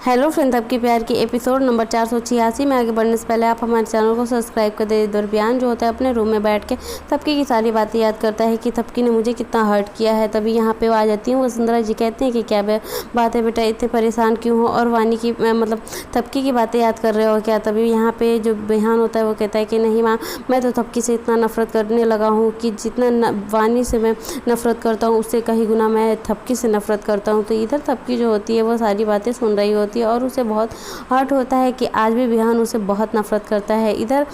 Hello friends, आपके प्यार की एपिसोड नंबर 486 में आगे बढ़ने से पहले आप हमारे चैनल को सब्सक्राइब कर दे। दुर्बियान जो होता है अपने रूम में बैठ के थपकी की सारी बातें याद करता है कि थपकी ने मुझे कितना हर्ट किया है। तभी यहाँ पे वो आ जाती हूँ। वसुंधरा जी कहते हैं कि क्या बात है बेटा, इतने परेशान क्यों हो, और वानी की मतलब थपकी की बातें याद कर रहे हो क्या। तभी यहाँ पे जो बिहान होता है वो कहता है कि नहीं माँ, मैं तो थपकी से इतना नफरत करने लगा हूँ कि जितना वानी से मैं नफरत करता हूँ उससे कहीं गुना मैं थपकी से नफरत करता हूँ। तो इधर थपकी जो होती है वो सारी बातें सुन रही होती है और उसे बहुत हर्ट होता है कि आज भी बिहान उसे बहुत नफरत करता है। इधर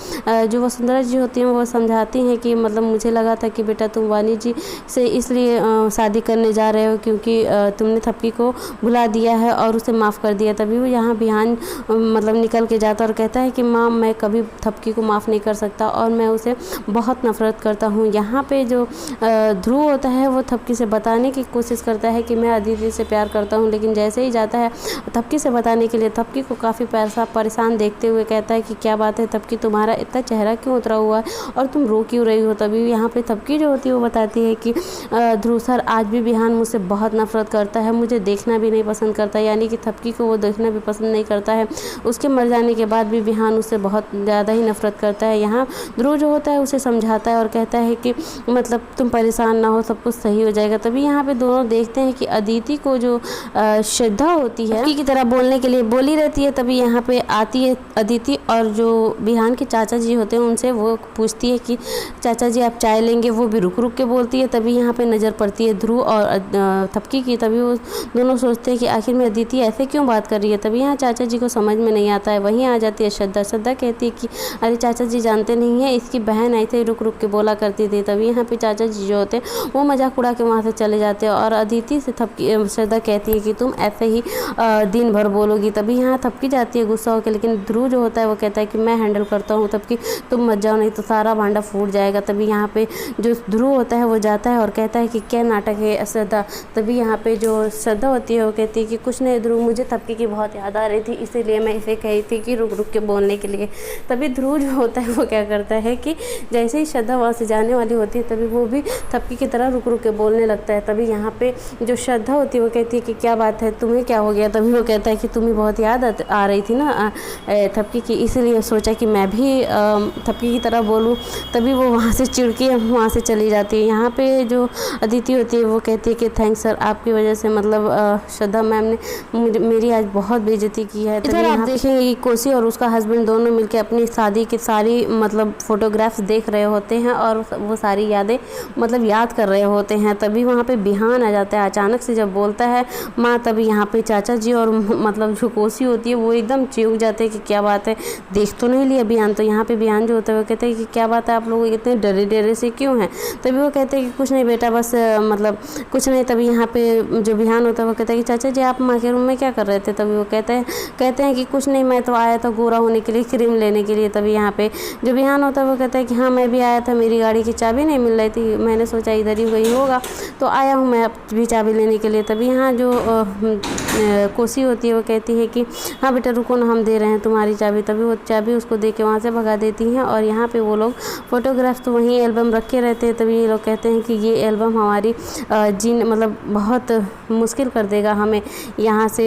जो वसुंधरा जी होती हैं वो समझाती हैं कि मतलब मुझे लगा था कि बेटा तुम वानी जी से इसलिए शादी करने जा रहे हो क्योंकि तुमने थपकी को भुला दिया है और उसे माफ़ कर दिया। तभी वो यहाँ बिहान मतलब निकल के जाता और कहता है कि माँ, मैं कभी थपकी को माफ़ नहीं कर सकता और मैं उसे बहुत नफरत करता हूँ। यहाँ पे जो ध्रुव होता है वो थपकी से बताने की कोशिश करता है कि मैं अदिति से प्यार करता हूँ, लेकिन जैसे ही जाता है थपकी से बताने के लिए थपकी को काफ़ी परेशान देखते हुए कहता है कि क्या बात है थपकी, तुम्हारा इतना चेहरा क्यों उतरा हुआ है और तुम रो क्यों रही हो। तभी यहाँ पे थपकी जो होती है वो बताती है कि ध्रुव सर, आज भी बिहान मुझसे बहुत नफरत करता है, मुझे देखना भी नहीं पसंद करता। यानी कि थपकी को वो देखना भी पसंद नहीं करता है। उसके मर जाने के बाद भी बिहान उससे बहुत ज़्यादा ही नफरत करता है। यहाँ ध्रुव जो होता है उसे समझाता है और कहता है कि मतलब तुम परेशान ना हो, सब कुछ सही हो जाएगा। तभी यहाँ पे दोनों देखते हैं कि अदिति को जो श्रद्धा होती है की तरह बोलने के लिए बोली रहती है। तभी यहाँ पे आती है अदिति और जो बिहान के चाचा जी होते हैं उनसे वो पूछती है कि चाचा जी आप चाय लेंगे। वो भी रुक रुक के बोलती है। तभी यहाँ पे नज़र पड़ती है ध्रुव और थपकी की। तभी वो दोनों सोचते हैं कि आखिर में अदिति ऐसे क्यों बात कर रही है। तभी यहाँ चाचा जी को समझ में नहीं आता है। वहीं आ जाती है श्रद्धा। श्रद्धा कहती है कि अरे चाचा जी जानते नहीं है, इसकी बहन ऐसे ही रुक रुक के बोला करती थी। तभी यहाँ पे चाचा जी जो होते हैं वो मजाक उड़ा के वहाँ से चले जाते हैं और अदिति से थपकी श्रद्धा कहती है कि तुम ऐसे ही दिन भर बोलोगी। तभी यहाँ थपकी जाती है गुस्सा होकर, लेकिन ध्रुव जो होता है वो कहता है कि मैं हैंडल करता हूँ थपकी, तुम मत जाओ नहीं तो सारा भांडा फूट जाएगा। तभी यहाँ पे जो ध्रुव होता है वो जाता है और कहता है कि क्या नाटक है श्रद्धा। तभी यहाँ पे जो श्रद्धा होती है वो कहती है कि कुछ नहीं ध्रुव, मुझे थपकी की बहुत याद आ रही थी इसीलिए मैं इसे कही थी कि रुक रुक के बोलने के लिए। तभी ध्रुव जो होता है वो क्या करता है कि जैसे ही श्रद्धा वहाँ से जाने वाली होती है तभी वो भी थपकी की तरह रुक रुक के बोलने लगता है। तभी यहाँ पे जो श्रद्धा होती है वो कहती है कि क्या बात है, तुम्हें क्या हो गया। तभी वो कहता है कि तुम्हें बहुत याद आ रही थी ना थपकी की, इसीलिए सोचा कि मैं भी थपकी की तरह बोलूं। तभी वो वहाँ से चिढ़ के वहाँ से चली जाती है। यहाँ पे जो अदिति होती है वो कहती है कि थैंक्स सर, आपकी वजह से मतलब श्रद्धा मैम ने मेरी आज बहुत बेइज्जती की है। इधर आप देखेंगे कि कोसी और उसका हस्बैंड दोनों मिलकर अपनी शादी की सारी मतलब फोटोग्राफ्स देख रहे होते हैं और वो सारी यादें मतलब याद कर रहे होते हैं। तभी वहाँ पे बिहान आ जाता है अचानक से जब बोलता है माँ। तभी यहाँ पे चाचा जी और मतलब जो कोसी होती है वो एकदम चौंक जाते हैं कि क्या बात है, देख तो नहीं लिया बिहान। तो यहाँ पे बिहान जो होता है वो कहते हैं कि क्या बात है, आप लोग इतने डरे डरे से क्यों हैं। तभी वो कहते हैं कि कुछ नहीं बेटा, बस मतलब कुछ नहीं। तभी यहाँ पे जो बिहान होता है वो कहता है कि चाचा जी आप माँ के रूम में क्या कर रहे थे। तभी वो कहते हैं कि कुछ नहीं, मैं तो आया था गोरा होने के लिए, क्रीम लेने के लिए। तभी यहाँ पे जो बिहान होता है वो कहता है कि हाँ मैं भी आया था, मेरी गाड़ी की चाबी नहीं मिल रही थी, मैंने सोचा इधर ही कहीं होगा तो आया हूँ मैं भी चाबी लेने के लिए। तभी यहाँ जो कोसी होती है वो कहती है कि हाँ बेटा रुको ना, हम दे रहे हैं तुम्हारी चाबी। तभी वो चाबी उसको दे के वहाँ से भगा देती हैं और यहाँ पे वो लोग फोटोग्राफ्स तो वहीं एल्बम रखे रहते हैं। तभी ये लोग कहते हैं कि ये एल्बम हमारी जीन मतलब बहुत मुश्किल कर देगा, हमें यहाँ से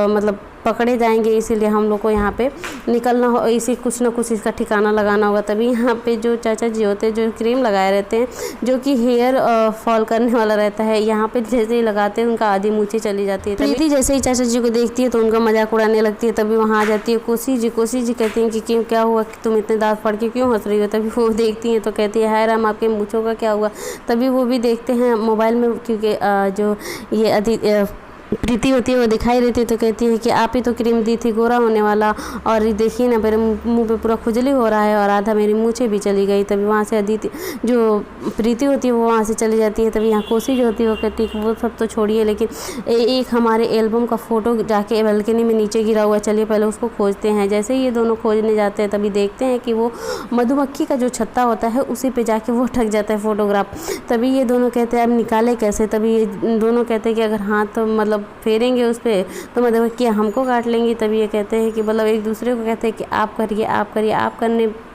मतलब पकड़े जाएंगे, इसीलिए हम लोग को यहाँ पे निकलना हो, इसी कुछ ना कुछ इसका ठिकाना लगाना होगा। तभी यहाँ पे जो चाचा जी होते हैं जो क्रीम लगाए रहते हैं जो कि हेयर फॉल करने वाला रहता है, यहाँ पे जैसे ही लगाते हैं उनका आधी मूछें चली जाती है। प्रीति जैसे ही चाचा जी को देखती है तो उनका मजाक उड़ाने लगती है। तभी वहाँ आ जाती है कोसी जी। कोसी जी कहती हैं कि क्यों, क्या हुआ, तुम इतने दांत फाड़ के क्यों हंस रही हो। तभी वो देखती हैं तो कहती है हाय राम, आपके मूँछों का क्या हुआ। तभी वो भी देखते हैं मोबाइल में, क्योंकि जो ये प्रीति होती है वो दिखाई देती है तो कहती है कि आप ही तो क्रीम दी थी गोरा होने वाला, और देखिए ना मेरे मुंह पे पूरा खुजली हो रहा है और आधा मेरी मूछें भी चली गई। तभी वहाँ से अदिति जो प्रीति होती है वो वहाँ से चली जाती है। तभी यहाँ कोसी जो होती है वो कहती है कि वो सब तो छोड़िए, लेकिन एक हमारे एल्बम का फ़ोटो जाके बालकनी में नीचे गिरा हुआ, चलिए पहले उसको खोजते हैं। जैसे ही ये दोनों खोजने जाते हैं तभी देखते हैं कि वो मधुमक्खी का जो छत्ता होता है उसी पर जाके वो ठग जाता है फ़ोटोग्राफ। तभी ये दोनों कहते हैं अब निकाले कैसे। तभी ये दोनों कहते हैं कि अगर हाथ मतलब फेरेंगे उस पर तो मधुमक्खियाँ हमको काट लेंगी। तभी ये कहते हैं कि मतलब एक दूसरे को कहते हैं कि आप करिए आप करिए। आप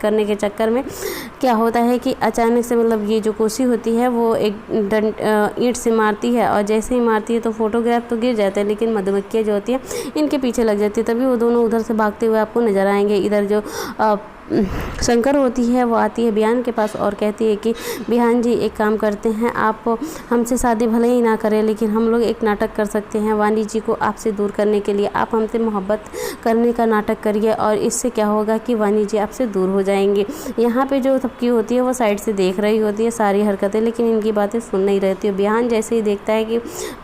करने के चक्कर में क्या होता है कि अचानक से मतलब ये जो कोसी होती है वो एक ईंट से मारती है, और जैसे ही मारती है तो फोटोग्राफ तो गिर जाते हैं, लेकिन मधुमक्खियाँ जो होती है इनके पीछे लग जाती है। तभी वो दोनों उधर से भागते हुए आपको नजर आएंगे। इधर जो शंकर होती है वो आती है बिहान के पास और कहती है कि बिहान जी एक काम करते हैं, आप हमसे शादी भले ही ना करें लेकिन हम लोग एक नाटक कर सकते हैं वानी जी को आपसे दूर करने के लिए। आप हमसे मोहब्बत करने का नाटक करिए और इससे क्या होगा कि वानी जी आपसे दूर हो जाएंगे। यहाँ पे जो थपकी होती है वो साइड से देख रही होती है सारी हरकतें, लेकिन इनकी बातें सुन नहीं रहती है। बिहान जैसे ही देखता है कि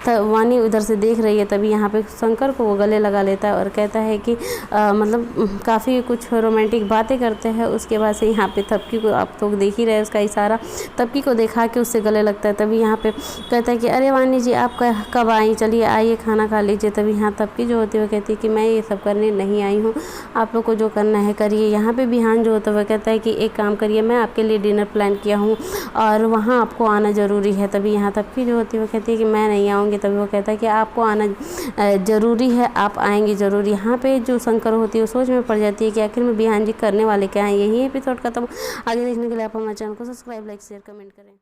वानी उधर से देख रही है तभी यहाँ पे शंकर को वो गले लगा लेता है और कहता है कि मतलब काफ़ी कुछ रोमांटिक बातें करते हैं। उसके बाद से यहाँ पे थपकी को आप तो देख ही रहे उसका इशारा, थपकी को देखा के उससे गले लगता है। तभी यहाँ पे कहता है कि अरे वानी जी आप कब आई, चलिए आइए खाना खा लीजिए। तभी यहाँ थपकी जो होती है वो कहती है कि मैं ये सब करने नहीं आई हूँ, आप लोग को जो करना है करिए। यहाँ पे बिहान जो होता है वो कहता है कि एक काम करिए, मैं आपके लिए डिनर प्लान किया हूँ और वहाँ आपको आना ज़रूरी है। तभी यहाँ थपकी जो होती है वो कहती है कि मैं नहीं आऊँगी। तभी वो कहता है कि आपको आना ज़रूरी है, आप आएंगे ज़रूर। यहाँ पे जो शंकर होती है वो सोच में पड़ जाती है कि आखिर में बिहान जी करने वाले क्या हैं। यही एपिसोड खत्म। आगे देखने के लिए आप हमारे चैनल को सब्सक्राइब, लाइक, शेयर, कमेंट करें।